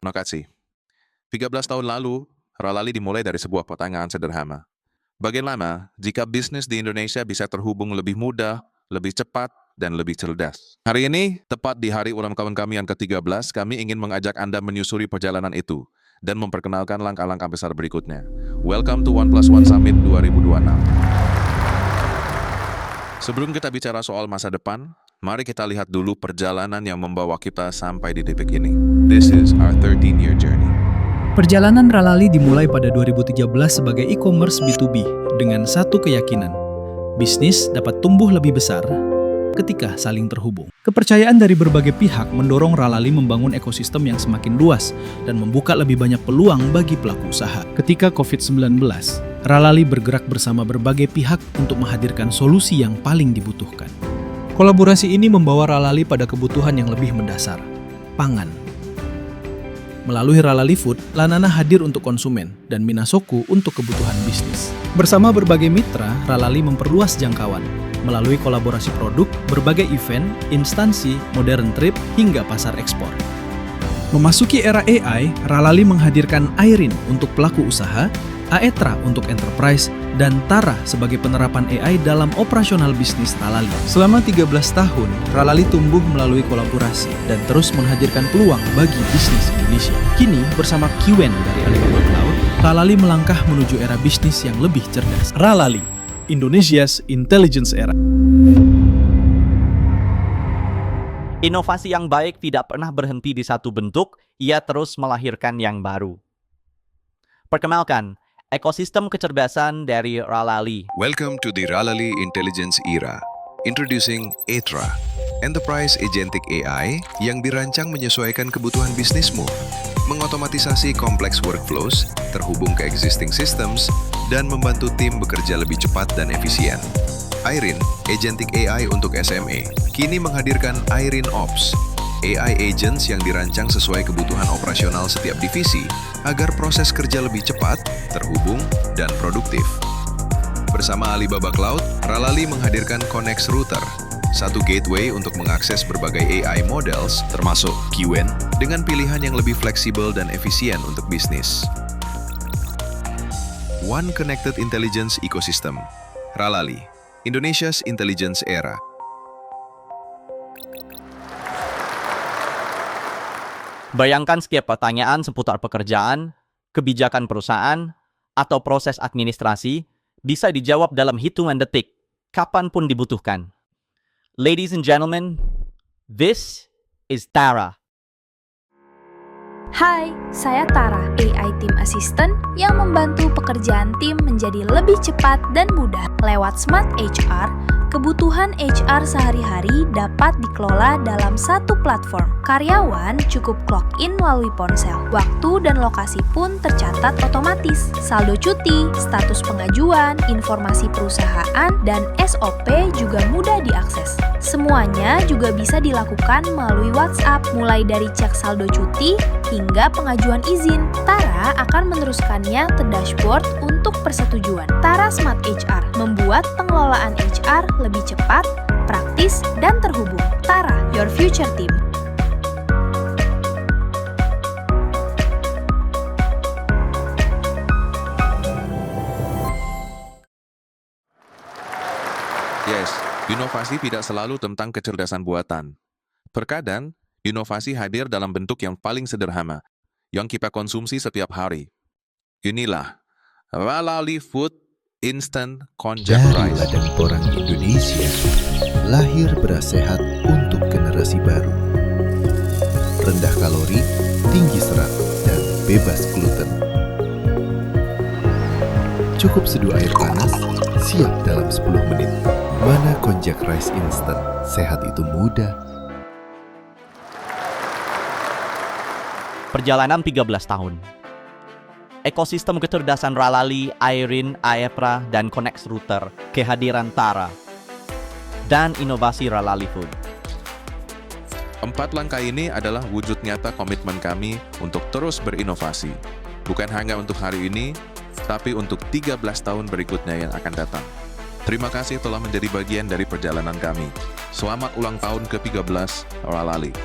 Terima kasih. 13 tahun lalu, Ralali dimulai dari sebuah pertanyaan sederhana. Bagaimana jika bisnis di Indonesia bisa terhubung lebih mudah, lebih cepat, dan lebih cerdas? Hari ini, tepat di hari ulang tahun kami yang ke-13, kami ingin mengajak Anda menyusuri perjalanan itu dan memperkenalkan langkah-langkah besar berikutnya. Welcome to 1+1 Summit 2026. Sebelum kita bicara soal masa depan, mari kita lihat dulu perjalanan yang membawa kita sampai di titik ini. This is our 13-year journey. Perjalanan Ralali dimulai pada 2013 sebagai e-commerce B2B dengan satu keyakinan, bisnis dapat tumbuh lebih besar ketika saling terhubung. Kepercayaan dari berbagai pihak mendorong Ralali membangun ekosistem yang semakin luas dan membuka lebih banyak peluang bagi pelaku usaha. Ketika COVID-19, Ralali bergerak bersama berbagai pihak untuk menghadirkan solusi yang paling dibutuhkan. Kolaborasi ini membawa Ralali pada kebutuhan yang lebih mendasar, pangan. Melalui Ralali Food, Lanana hadir untuk konsumen dan Minasoku untuk kebutuhan bisnis. Bersama berbagai mitra, Ralali memperluas jangkauan melalui kolaborasi produk, berbagai event, instansi, modern trip, hingga pasar ekspor. Memasuki era AI, Ralali menghadirkan Airin untuk pelaku usaha, Aetra untuk enterprise, dan Tara sebagai penerapan AI dalam operasional bisnis Ralali. Selama 13 tahun, Ralali tumbuh melalui kolaborasi dan terus menghadirkan peluang bagi bisnis Indonesia. Kini, bersama Kiwen dari Alibaba Cloud, Ralali melangkah menuju era bisnis yang lebih cerdas. Ralali, Indonesia's Intelligence Era. Inovasi yang baik tidak pernah berhenti di satu bentuk, ia terus melahirkan yang baru. Perkenalkan, ekosistem kecerdasan dari Ralali. Welcome to the Ralali Intelligence Era. Introducing Aetra, Enterprise Agentic AI yang dirancang menyesuaikan kebutuhan bisnismu, mengotomatisasi kompleks workflows, terhubung ke existing systems, dan membantu tim bekerja lebih cepat dan efisien. Airin, Agentic AI untuk SME, kini menghadirkan Airin Ops, AI agents yang dirancang sesuai kebutuhan operasional setiap divisi agar proses kerja lebih cepat, terhubung, dan produktif. Bersama Alibaba Cloud, Ralali menghadirkan Connex Router, satu gateway untuk mengakses berbagai AI models, termasuk Kiwen, dengan pilihan yang lebih fleksibel dan efisien untuk bisnis. One Connected Intelligence Ecosystem. Ralali, Indonesia's Intelligence Era. Bayangkan setiap pertanyaan seputar pekerjaan, kebijakan perusahaan, atau proses administrasi bisa dijawab dalam hitungan detik, kapanpun dibutuhkan. Ladies and gentlemen, this is Tara. Hai, saya Tara, AI Team Assistant yang membantu pekerjaan tim menjadi lebih cepat dan mudah. Lewat Smart HR, kebutuhan HR sehari-hari dapat dikelola dalam satu platform. Karyawan cukup clock in melalui ponsel. Waktu dan lokasi pun tercatat otomatis. Saldo cuti, status pengajuan, informasi perusahaan, dan SOP juga mudah diakses. Semuanya juga bisa dilakukan melalui WhatsApp, mulai dari cek saldo cuti hingga pengajuan izin. Tara akan meneruskannya ke dashboard untuk persetujuan. Tara Smart HR membuat pengelolaan HR lebih cepat, praktis, dan terhubung. Tara, your future team. Yes, inovasi tidak selalu tentang kecerdasan buatan. Terkadang, inovasi hadir dalam bentuk yang paling sederhana, yang kita konsumsi setiap hari. Inilah Ralali Food Instant Konjac Dari Rice. ladang porang Indonesia, lahir beras sehat untuk generasi baru. Rendah kalori, tinggi serat, dan bebas gluten. Cukup seduh air panas, siap dalam 10 menit. Mana Konjac Rice Instant, sehat itu mudah. Perjalanan 13 tahun. Ekosistem kecerdasan Ralali, Airin, Aetra, dan Connex Router, kehadiran Tara, dan inovasi Ralali Food. 4 langkah ini adalah wujud nyata komitmen kami untuk terus berinovasi. Bukan hanya untuk hari ini, tapi untuk 13 tahun berikutnya yang akan datang. Terima kasih telah menjadi bagian dari perjalanan kami. Selamat ulang tahun ke-13 Ralali.